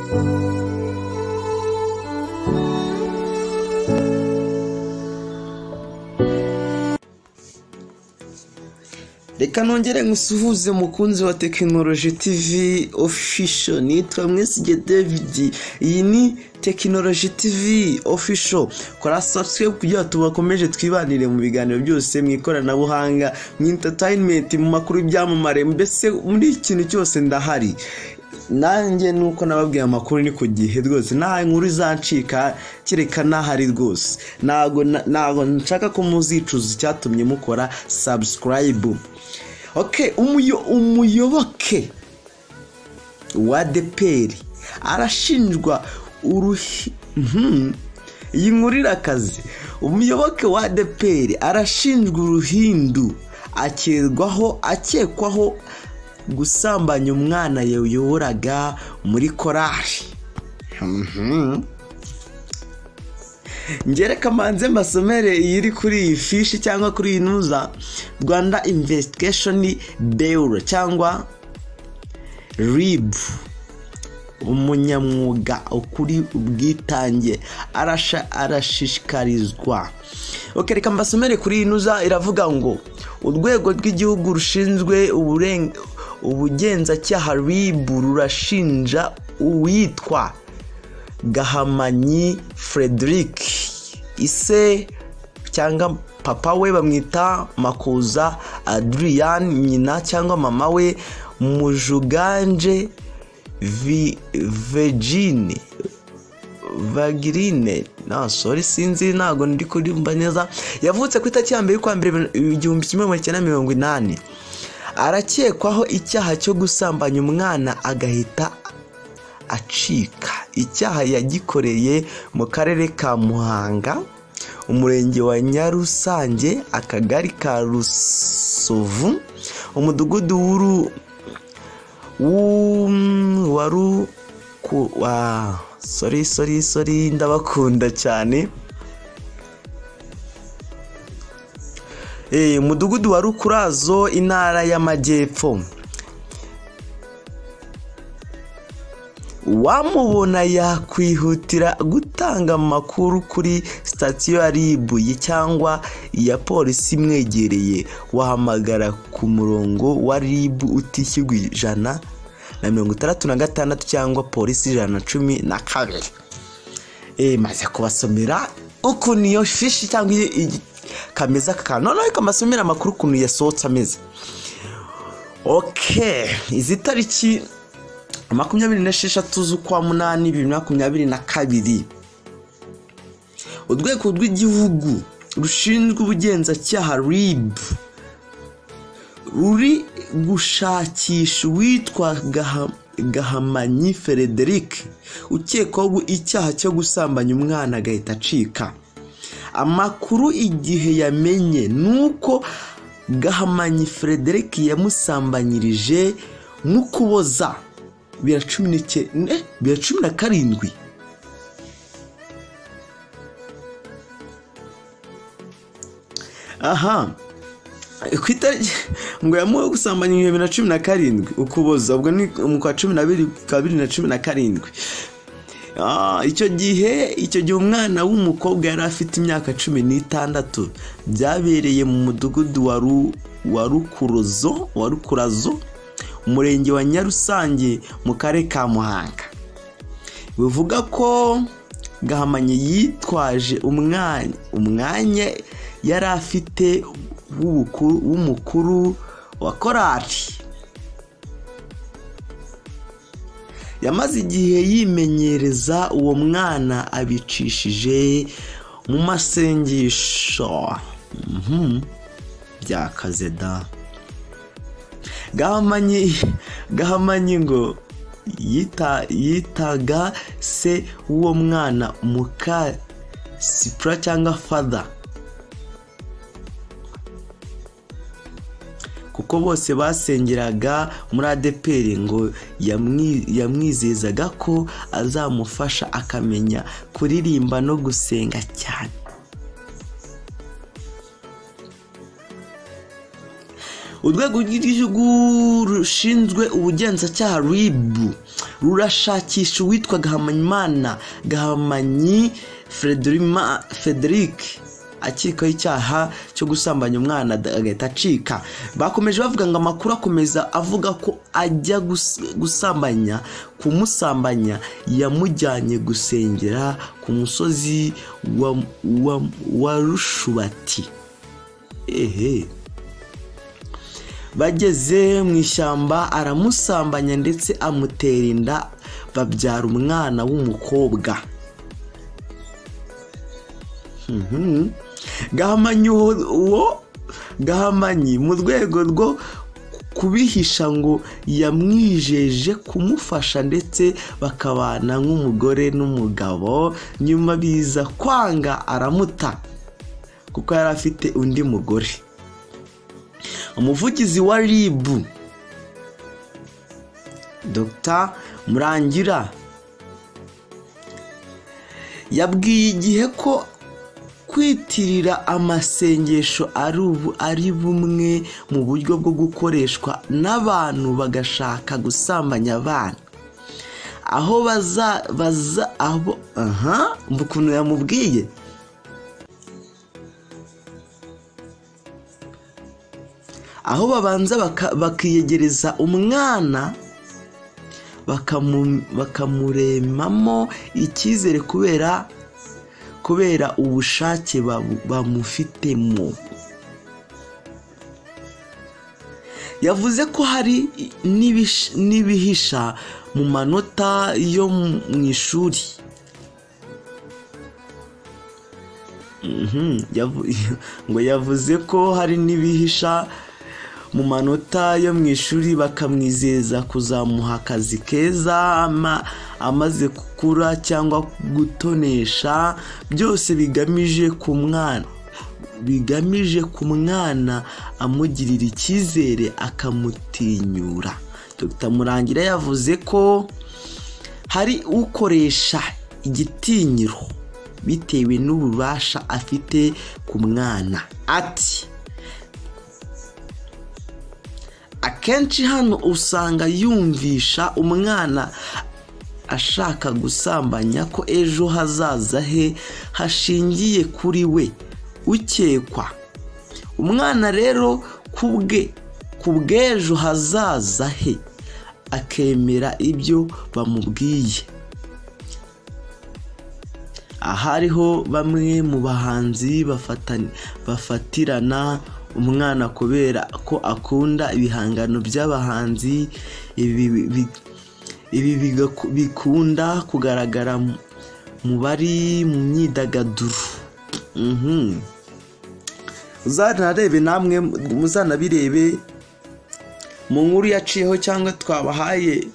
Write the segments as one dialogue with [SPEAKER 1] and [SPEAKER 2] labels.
[SPEAKER 1] Reka nongere ngusuhuze mukunzi wa Technology TV Official, nitwa Mwesige David. Iyi ni Technology TV Official. Kora subscribe kugira tubakomeje twibanire mu biganiro byose mu ikoranabuhanga, mu entertainment, mu makuru byamamare, mbese muri ikintu cyose ndahari. Nanjye nuko nababwiye amakuru ni ku gihe rwose, nta nkuru izancika kireka nahari rwose. Nago nshaka ko muzicuza icyatumye mukora subscribe. Okay, umuyoboke wa ADEPR arashinjwa iyi nkuru irakaze. Umuyoboke wa ADEPR arashinjwa uruhindu akekwaho gusambanya umwana yoyoboraga muri KORARI. Ngereka manze masomere iri kuri iyi fishi cyangwa kuri iyi nuza Rwanda Investigation Bureau cyangwa RIB. Umunyamwuga ukuri ubwitange arashishikarizwa. Okay, reka mbasomere kuri iyi nuza iravuga ngo urwego rw'igihugu rushinzwe ubugenzacyaha RIB rurashinja uwitwa Gahamanyi Frederick ise cyangwa papa we bamwita Makuza Adrian, nyina cyangwa mama we Mujuganje Vagirine, sinzi nago ndi kurimba neza. Yavutse ku itariki ya 2 kwa 1980. Arakekwaho icyaha cyo gusambanya umwana agahita acika. Icyaha yagikoreye mu karere ka Muhanga, umurenge wa Nyarusange, akagari ka Rusovu, umudugudu sorry ndabakunda cyane. Umudugudu wa Rukurazo, intara y'Amajyepfo. Wamubona yakwihutira gutanga amakuru kuri sitasiyo ya RIB cyangwa ya polisi imwegereye. Wahamagara ku murongo wa RIB utishyurwa 166 cyangwa polisi 112. Maze kubasomera ukuntu iyo fishi cyangwa kameza kakano, noneho kamasomera amakuru ukuntu yasohotse ameze. Okay, izi tariki 26 z'ukwa 8 2022 urwego rw'igihugu rushinzwe ubugenzacyaha RIB ruri gushakisha uwitwa Gahamanyi Frederick ukekwaho icyaha cyo gusambanya umwana agahita acika. Amakuru igihe yamenye nuko Gahamanyi Frederick yamusambanyirije n'ukuboza 2017. Aha, kwitari ngo yamuwe gusambanya 2017 ukuboza, ubwo ni mu kwa 2017. Icyo gihe umwana w'umukobwa yari afite imyaka 16. Byabereye mu mudugudu wa Rukurazo, umurenge wa Nyarusange, mu karere ka Muhanga. Bivuga ko Gahamanyi yitwaje umwanya yari afite w'umukuru wa KORARI. Yamaze igihe yimenyereza uwo mwana abicishije mu masengesho. Byakaze da. Gahamanyi ngo yitaga se uwo mwana muka Sipra cyangwa father, kuko bose basengeraga muri ADEPR. Ngo yamwizezaga ko azamufasha akamenya kuririmba no gusenga cyane. urwego rw'igihugu rushinzwe ubugenzacyaha RIB rurashakisha uwitwa Gahamanyi Frederic akikaho icyaha cyo gusambanya umwana agahita acika. Bakomeje bavuga ngo amakuru akomeza avuga ko ajya kumusambanya yamujyanye gusengera ku musozi wa Rushubati. Bageze mu ishyamba aramusambanya ndetse amutera inda, babyara umwana w'umukobwa. Gahamanyi mu rwego rwo kubihisha ngo yamwijeje kumufasha ndetse bakabana nk'umugore n'umugabo, nyuma biza kwanga aramuta kuko yari afite undi mugore. Umuvugizi wa RIB Dr. Murangira yabwiye igihe ko kwitirira amasengesho ari bumwe mu buryo bwo gukoreshwa n'abantu bagashaka gusambanya abana. Aho ukuntu yamubwiye, aho babanza bakiyegereza umwana bakamuremamo icyizere kubera ubushake bamufitemo. Yavuze ko hari n'ibihisha mu manota yo mu ishuri. Ngo yavuze ko hari n'ibihisha mu manota yo mu ishuri, bakamwizeza kuzamuha akazi keza amaze gukura cyangwa gutonesha, byose bigamije ku mwana amugirira icyizere akamutinyura. Dr. Murangira yavuze ko hari ukoresha igitinyiro bitewe n'ububasha afite ku mwana. Ati akenshi hano usanga yumvisha umwana ashaka gusambanya ko ejo hazaza he hashingiye kuri we ukekwa. Umwana rero kubw'ejo hazaza he akemera ibyo bamubwiye. Ahariho bamwe mu bahanzi bafatirana umwana kubera ko akunda ibihangano by'abahanzi. Ibi bikunda kugaragara mu bari mu myidagaduro. Uzanarebe namwe muzanabirebe mu nkuru yaciyeho cyangwa twabahaye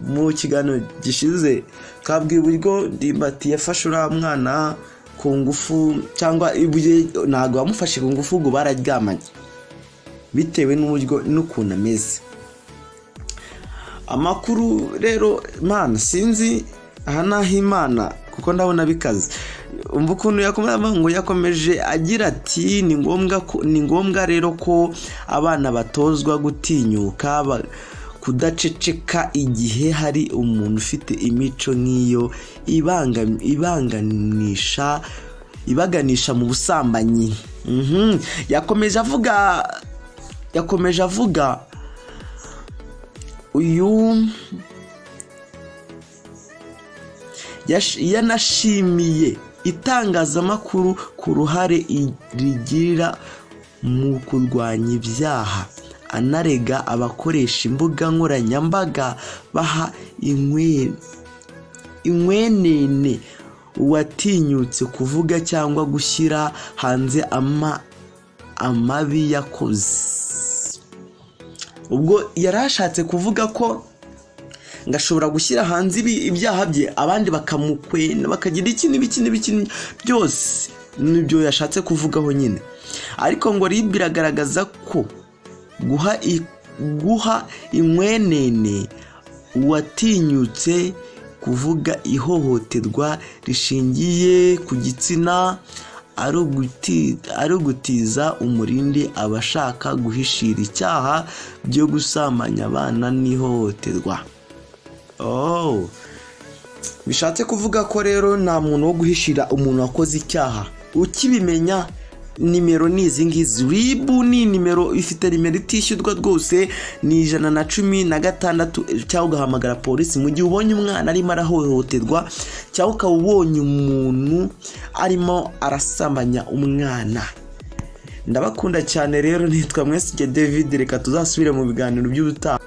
[SPEAKER 1] mu kiganiro gishize, twabwiye uburyo Ndimbati yafashe uriya mwana ku ngufu, cyangwa ibuye ntabwo bamufashe ku ngufu ngo bararyamanye bitewe n'uburyo n'ukuntu ameze. Amakuru rero mana sinzi aha naho Imana kuko ndabona bikaze. Umva ukuntu yakomeje agira ati ni ngombwa rero ko abana batozwa gutinyuka, kudaceceka igihe hari umuntu ufite imico nk'iyo ibaganisha mu busambanyi. Yakomeje avuga uyu yanashimiye itangazamakuru ku ruhare rigirira mu kurwanya ibyaha, anarega abakoresha imbuga nkoranyambaga baha inkwenene uwatinyutse kuvuga cyangwa gushyira hanze amabi yakoze. Ubwo yarashatse kuvuga ko ngashobora gushyira hanze ibyaha bye, abandi bakamukwena bakagira ibiki byose, nibyo yashatse kuvugaho nyine. Ariko ngo biragaragaza ko guha inkwenene uwatinyutse kuvuga ihohoterwa rishingiye ku gitsina ari ugutiza umurindi abashaka guhishira icyaha byo gusambanya abana n'ihohoterwa. Bishatse kuvuga ko rero nta muntu wo guhishira umuntu wakoze icyaha. Ukibimenya nimero ni izi ngizi. RIB ni nimero ifite nimero itishyurwa rwose, ni 116 cyangwa ugahamagara polisi mu gihe ubonye umwana arimo arahohoterwa cyangwa ukaba ubonye umuntu arimo arasambanya umwana. Ndabakunda cyane rero, nitwa Mwesige David, reka tuzasubire mu biganiro by'ubutaha.